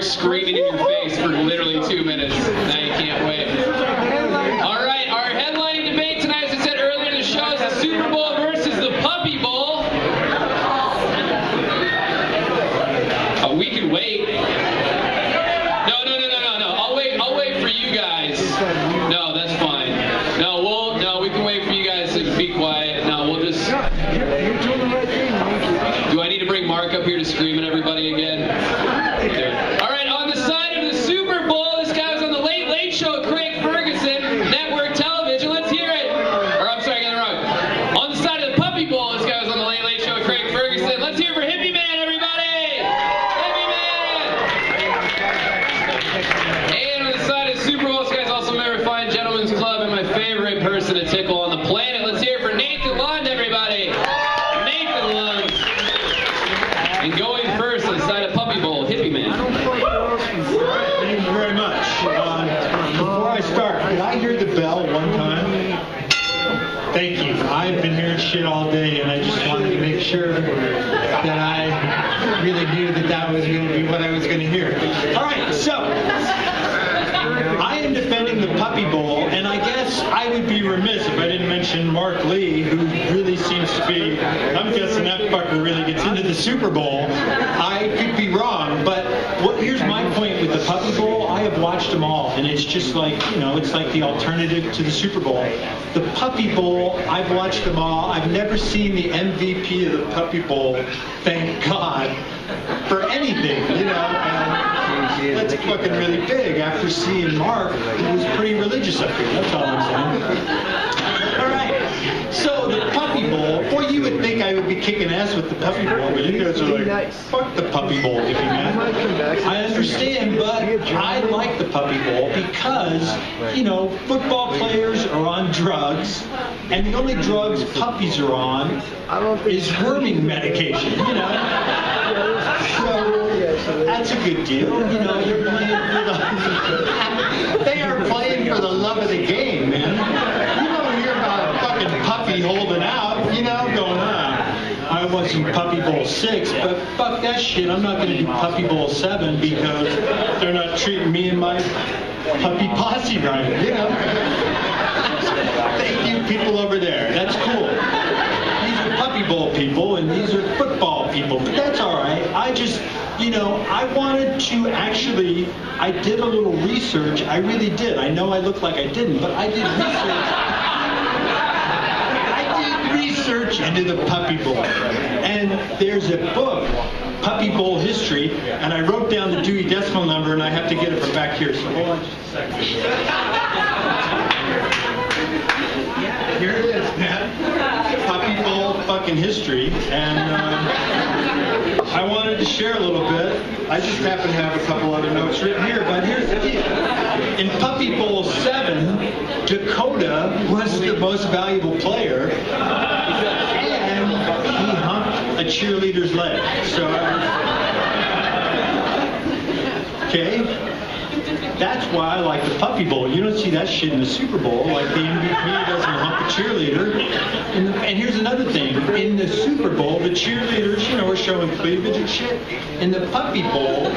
Mark screaming in your face for literally 2 minutes. Now you can't wait. All right, our headlining debate tonight, as I said earlier in the show, is the Super Bowl versus the Puppy Bowl. We can wait. No. I'll wait for you guys. No, that's fine. No, we can wait for you guys to be quiet. No, we'll just. Do I need to bring Mark up here to scream at everybody again? All right, on the side of the Super Bowl, this guy was on the Late Late Show with Craig Ferguson, network television. Let's hear it. Or I'm sorry, I got it wrong. On the side of the Puppy Bowl, this guy was on the Late Late Show with Craig Ferguson. Let's hear it for Hippie Man, everybody. Hippie Man. And on the side of the Super Bowl, this guy's also a member of Fine Gentlemen's Club and my favorite person to tickle on the planet. Let's hear it for Nathan Lund, everybody. Nathan Lund. And going first on the side of Puppy Bowl, Hippie Man. Thank you very much. Before I start, did I hear the bell one time? Thank you. I've been hearing shit all day, and I just wanted to make sure that I really knew that that was going to be what I was going to hear. All right, so I am defending the Puppy Bowl, and I guess I would be remiss if I didn't mention Mark Lee, who really seems to be, I'm guessing that fucker really gets into the Super Bowl. I could be wrong, but here's my point with the Puppy Bowl. I have watched them all, and it's just like, it's like the alternative to the Super Bowl. The Puppy Bowl, I've watched them all. I've never seen the MVP of the Puppy Bowl, thank God, for anything, and that's fucking really big after seeing Mark, who was pretty religious up here. That's all I'm saying. All right. So the Puppy Bowl, boy, you would think I would be kicking ass with the Puppy Bowl, but you guys are like, fuck the Puppy Bowl, if you man. I understand, but I like the Puppy Bowl because, football players are on drugs, and the only drugs puppies are on is worming medication, So that's a good deal. They're playing for they are playing for the love of the game, man. You don't hear about a fucking puppy holding out, going on. I want some Puppy Bowl 6, but fuck that shit. I'm not going to do Puppy Bowl 7 because they're not treating me and my puppy posse right, Thank you, people over there. That's cool. These are Puppy Bowl people, and these are football people, but that's all right. I just, I wanted to actually, I did a little research. I really did. I know I look like I didn't, but I did research into the Puppy Bowl. And there's a book, Puppy Bowl History, and I wrote down the Dewey Decimal Number, and I have to get it from back here, so hold on just a second. Here it is, man. Puppy Bowl fucking history, and I wanted to share a little bit. I just happen to have a couple other notes written here, but here's the deal. In Puppy Bowl 7, Dakota was the most valuable player, and he humped a cheerleader's leg. So, okay. That's why I like the Puppy Bowl. You don't see that shit in the Super Bowl. Like the MVP doesn't hump a cheerleader. And here's another thing. In the Super Bowl, the cheerleaders, are showing cleavage and shit. In the Puppy Bowl,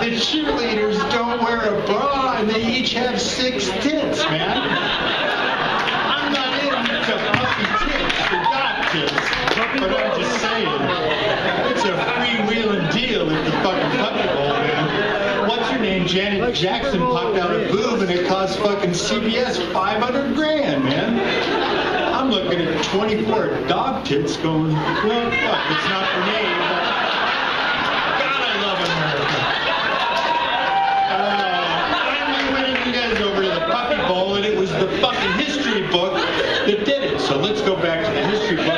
the cheerleaders don't wear a bra and they each have 6 tits, man. I'm not into puppy tits or dog tits, but I'm just saying. It's a freewheeling deal at the fucking Puppy Bowl, man. What's her name? Janet Jackson popped out a boob and it cost fucking CBS $500 grand, man. I'm looking at 24 dog tits going, well, fuck, it's not for me, but God, I love America. I went you guys over to the Puppy Bowl and it was the fucking history book that did it. So let's go back to the history book.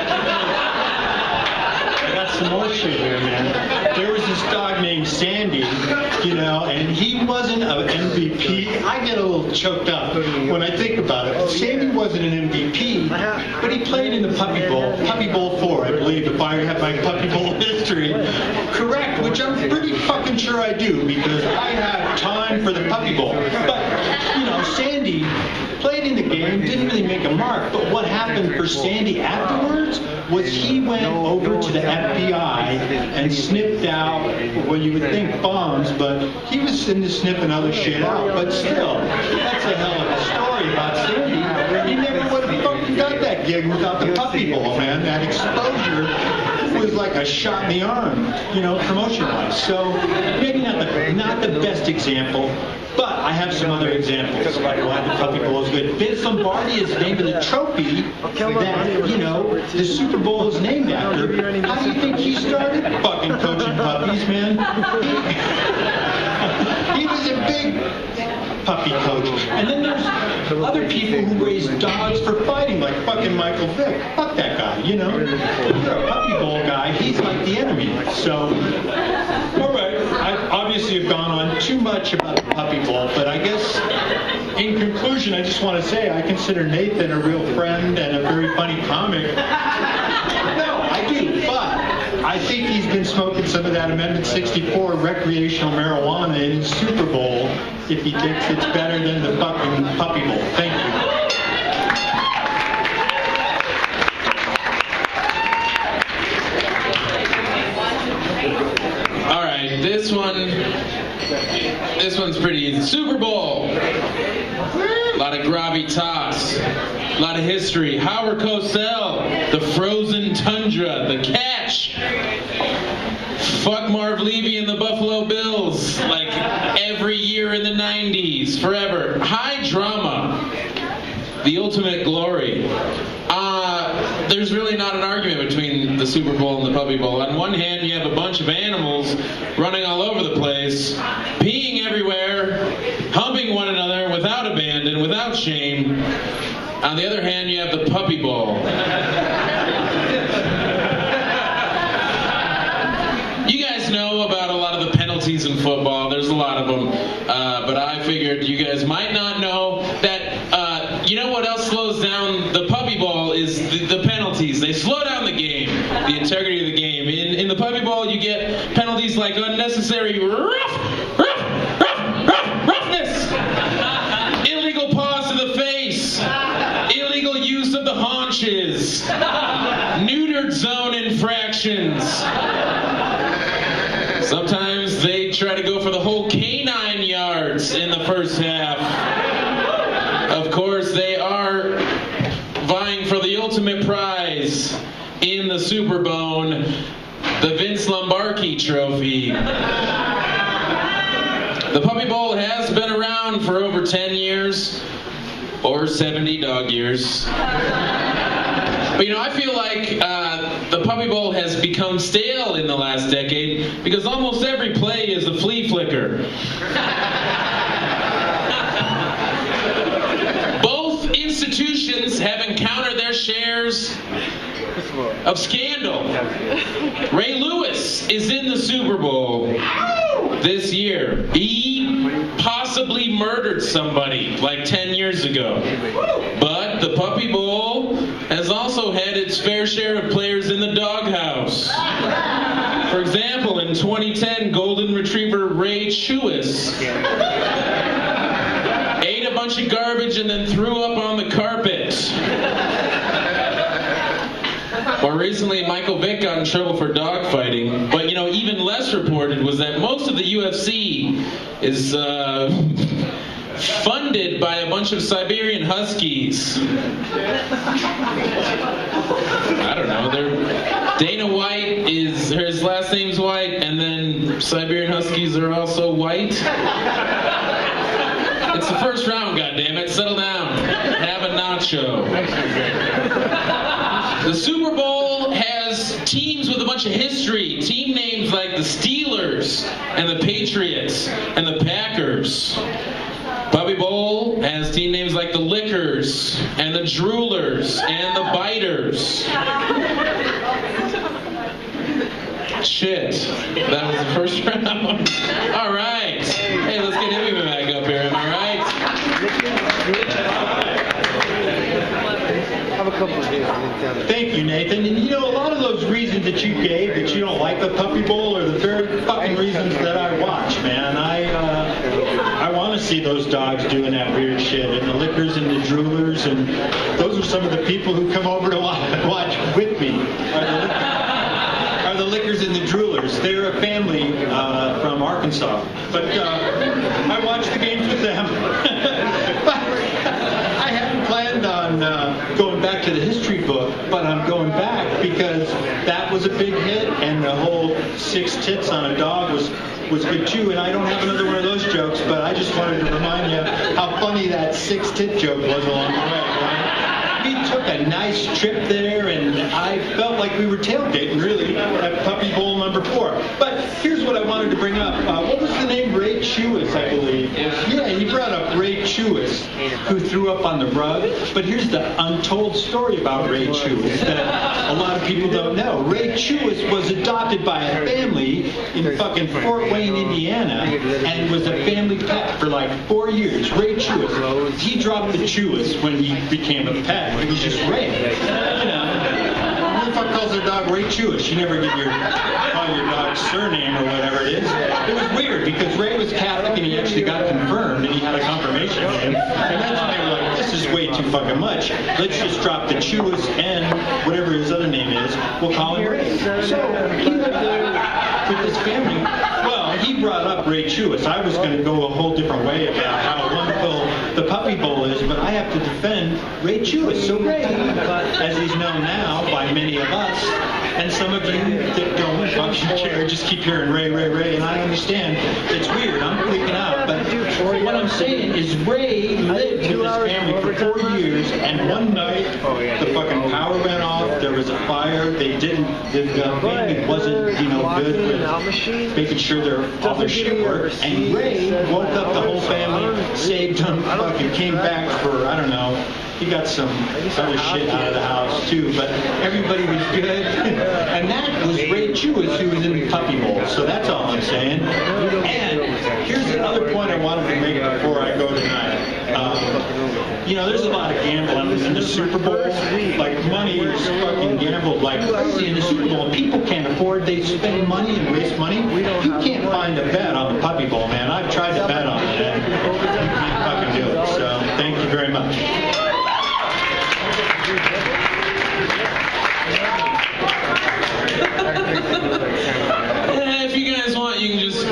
I got some more shit here, man. There was this dog named Sandy, and he wasn't an MVP. I get a little choked up when I think about it. Sandy wasn't an MVP, but he played in the Puppy Bowl, Puppy Bowl 4, I believe, if I have my Puppy Bowl history correct, which I'm pretty fucking sure I do, because I have time for the Puppy Bowl. But, Sandy played in the game, didn't really make a mark, but what happened for Sandy afterwards words was he went over to the FBI and sniffed out what you would think bombs, but he was into sniffing other shit out. But still, that's a hell of a story about Sandy. He never would have fucking got that gig without the puppy bowl, man. That exposure was like a shot in the arm, you know, promotion-wise. So maybe not the best example, but I have some other examples why the puppy bowl is good. Vince Lombardi is named the trophy that, you know, the Super Bowl is named after. How do you think he started fucking coaching puppies, man? He was a big puppy coach. And then there's other people who raise dogs for fighting, like fucking Michael Vick. Fuck that guy, you know? If you're a puppy bowl guy, he's like the enemy. So, all right, I obviously have gone on too much about the puppy bowl, but I guess in conclusion, I just want to say I consider Nathan a real friend and a very funny comic. No, I do, but I think he's been smoking some of that Amendment 64 recreational marijuana in his Super Bowl if he thinks it's better than the fucking puppy bowl. Thank you. All right, this one's pretty easy. Super Bowl. A lot of gravitas. A lot of history. Howard Cosell. The frozen tundra. The catch. Fuck Marv Levy and the Buffalo Bills. Like every year in the 90s. Forever. High drama. The ultimate glory. There's really not an argument between the Super Bowl and the Puppy Bowl. On one hand, you have a bunch of animals running all over the place, peeing everywhere, humping one another without abandon, without shame. On the other hand, you have the Puppy Bowl. You guys know about a lot of the penalties in football. There's a lot of them. But I figured you guys might not know that, you know what else slows down the Puppy Bowl is the penalties. They slow down the game, the integrity of the game. In the Puppy Bowl, you get penalties like unnecessary roughness, illegal paws to the face, illegal use of the haunches, neutered zone infractions. Sometimes they try to go for the whole canine yards in the first half. Of course, they are vying for the ultimate prize in the Superbone, the Vince Lombardi Trophy. The Puppy Bowl has been around for over 10 years, or 70 dog years. But, you know, I feel like the Puppy Bowl has become stale in the last decade because almost every play is a flea flicker. Both institutions have encountered their shares of scandal. Ray Lewis is in the Super Bowl this year. He possibly murdered somebody like 10 years ago. But the Puppy Bowl has also had its fair share of players in the doghouse. For example, in 2010, Golden Retriever Ray Lewis ate a bunch of garbage and then threw up on the carpet. More recently, Michael Vick got in trouble for dogfighting. But, you know, even less reported was that most of the UFC is funded by a bunch of Siberian Huskies. I don't know. Dana White his last name's White, and then Siberian Huskies are also white. It's the first round, goddammit. Settle down. Have a nacho. The Super Bowl has teams with a bunch of history. Team names like the Steelers and the Patriots and the Packers. Puppy Bowl has team names like the Lickers and the Droolers and the Biters. Shit. That was the first round. All right. Hey, let's get Hippie back up here. Am I right? Have a couple of days. Thank you, Nathan. And you know, a lot of those reasons that you gave that you don't like the Puppy Bowl are the very fucking reasons that I watch, man. I want to see those dogs doing that weird shit, and the Lickers and the Droolers, and those are some of the people who come over to watch with me. They're a family from Arkansas, but I watched the games with them. But I hadn't planned on going back to the history book, but I'm going back because that was a big hit, and the whole 6 tits on a dog was good too. And I don't have another one of those jokes, but I just wanted to remind you how funny that 6 tit joke was along the way. Right? We took a nice trip there, and I felt like we were tailgating, really, at Puppy Bowl number 4. But here's what I wanted to bring up. What was the name? Ray Chewis, I believe. Yeah, he brought up Ray Chewis, who threw up on the rug. But here's the untold story about Ray Chewis that a lot of people don't know. Ray Chewis was adopted by a family in fucking Fort Wayne, Indiana, and was a family pet for like 4 years. Ray Chewis. He dropped the Chewis when he became a pet. It was just Ray. You know, who the fuck calls their dog Ray Chewis? You never call your dog's surname or whatever it is. It was weird because Ray was Catholic and he actually got confirmed and he had a confirmation name. And that's when they were like, this is way too fucking much. Let's just drop the Chewis and whatever his other name is. We'll call him Ray. So he lived there with his family. Well, he brought up Ray Chewis. I was going to go a whole different way about how wonderful the Puppy Bowl is, but I have to defend Ray Chewis. So Ray, as he's known now by many of us, and some of you that don't function chair just keep hearing Ray, Ray, Ray, and I understand it's weird. I'm freaking out, but what I'm saying is Ray lived with his family for 4 years, and one night the fucking power went off. There was a fire. They didn't. The family wasn't, good with making sure all their shit worked. And Ray woke up the whole family, saved them, fucking came back for, I don't know. He got some other shit out of the house too, but everybody was good. And that was Ray Chewis, who was in the Puppy Bowl. So that's all I'm saying. And here's another point I wanted to make before I go tonight. There's a lot of gambling in the Super Bowl. Like, money is fucking gambled like crazy in the Super Bowl. People can't afford. They spend money and waste money. You can't find a bet on the Puppy Bowl, man. I've tried to bet on it, and you can't fucking do it. So thank you very much. If you guys want, you can just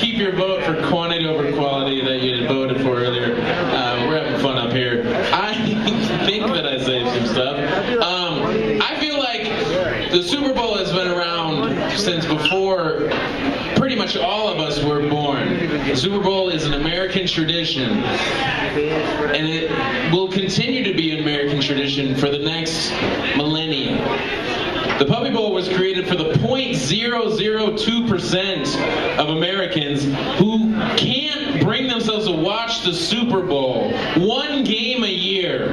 keep your vote for quantity over quality that you had voted for earlier. We're having fun up here. I think that I saved some stuff. I feel like the Super Bowl has been around since before pretty much all of us were born. The Super Bowl is an American tradition, and it will continue to be an American tradition for the next millennium. The Puppy Bowl was created for the 0.002% of Americans who can't bring themselves to watch the Super Bowl, one game a year,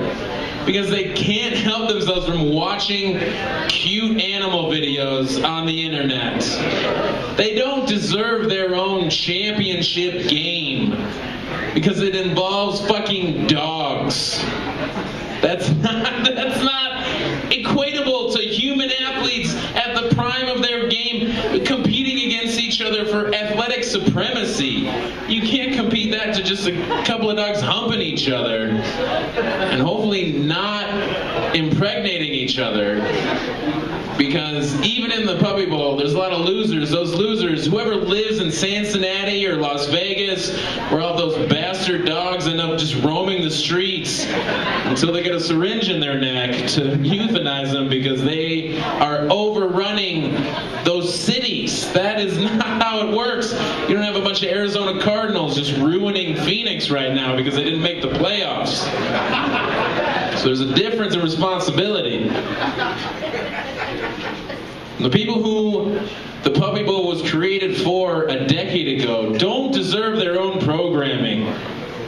because they can't help themselves from watching cute animal videos on the internet. They don't deserve their own championship game because it involves fucking dogs. That's not equatable to human athletes at the prime of their game competing against each other for athletic supremacy. You can't compete that to just a couple of dogs humping each other and hopefully not impregnating each other. Because even in the Puppy Bowl, there's a lot of losers. Those losers, whoever lives in Cincinnati or Las Vegas, where all those bastard dogs end up just roaming the streets until they get a syringe in their neck to euthanize them because they are overrunning those cities. That is not how it works. You don't have a bunch of Arizona Cardinals just ruining Phoenix right now because they didn't make the playoffs. So there's a difference in responsibility. The people who the Puppy Bowl was created for a decade ago don't deserve their own programming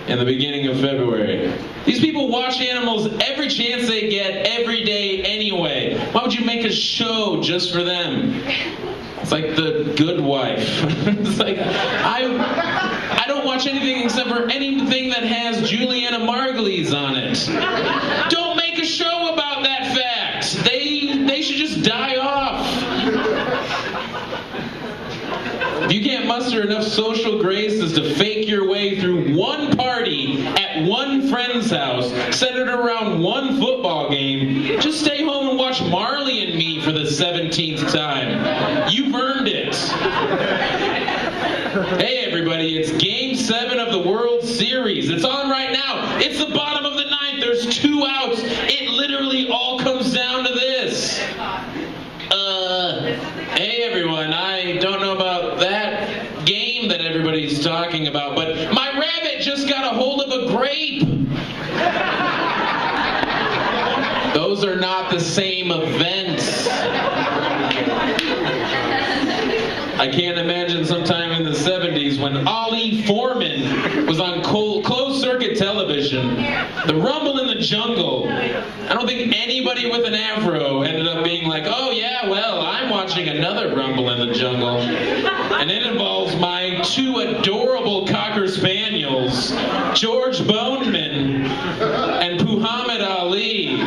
in the beginning of February. These people watch animals every chance they get, every day anyway. Why would you make a show just for them? It's like The Good Wife. It's like, I don't watch anything except for anything that has Juliana Margulies on it. Don't make a show about that fact. They should just die off. If you can't muster enough social graces to fake your way through one party at one friend's house centered around one football game, just stay home and watch Marley and Me for the 17th time. You've earned it. Hey everybody, it's Game 7 of the World Series. It's on right now. It's the bottom of the ninth. There's 2 outs. It literally all comes down to this. Hey everyone, I don't know about that game that everybody's talking about, but my rabbit just got a hold of a grape. Those are not the same events. I can't imagine sometime in the 70s when Ollie Foreman was on closed-circuit television. The Rumble in the Jungle. I don't think anybody with an afro ended up being like, oh yeah, well, I'm watching another Rumble in the Jungle. And it involves my 2 adorable Cocker Spaniels, George Boneman and Muhammad Ali.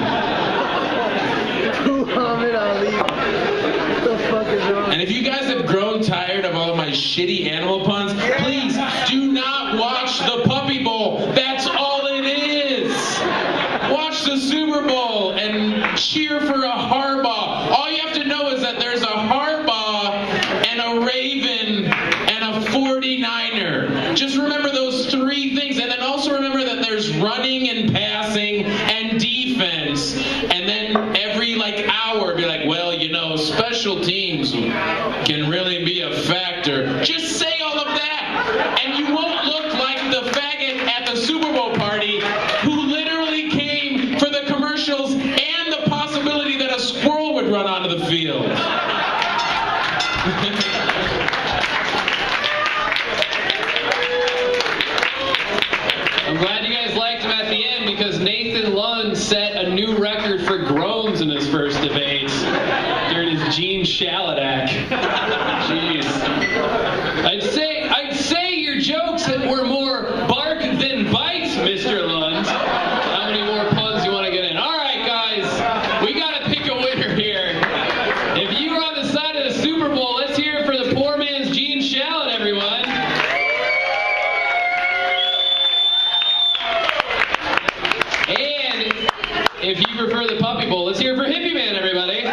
Muhammad Ali. What the fuck is wrong? And if you guys have grown tired of all of my shitty animal puns, please do not watch the Puppy Bowl. That's all it is. Watch the Super Bowl and cheer for a Harbaugh. All you have to know is that there's a Harbaugh and a Raven and a 49er. Just remember those 3 things, and then also remember that there's running and passing and defense. And then every hour be like, well, you know, special teams can really be a factor. Just say all of that, and you won't look like the faggot at the Super Bowl party who literally came for the commercials and the possibility that a squirrel would run onto the field. I'm glad you guys liked him at the end because Nathan Lund set a new record for groans in his first debate during his Gene Shaladak. Jeez. I'd say your jokes were more bark than bites, Mr. Lund. How many more puns you want to get in? All right, guys, we got to pick a winner here. If you were on the side of the Super Bowl, let's hear it for the poor man's Gene Shalit, everyone. And if you prefer the Puppy Bowl, let's hear it for Hippie Man, everybody.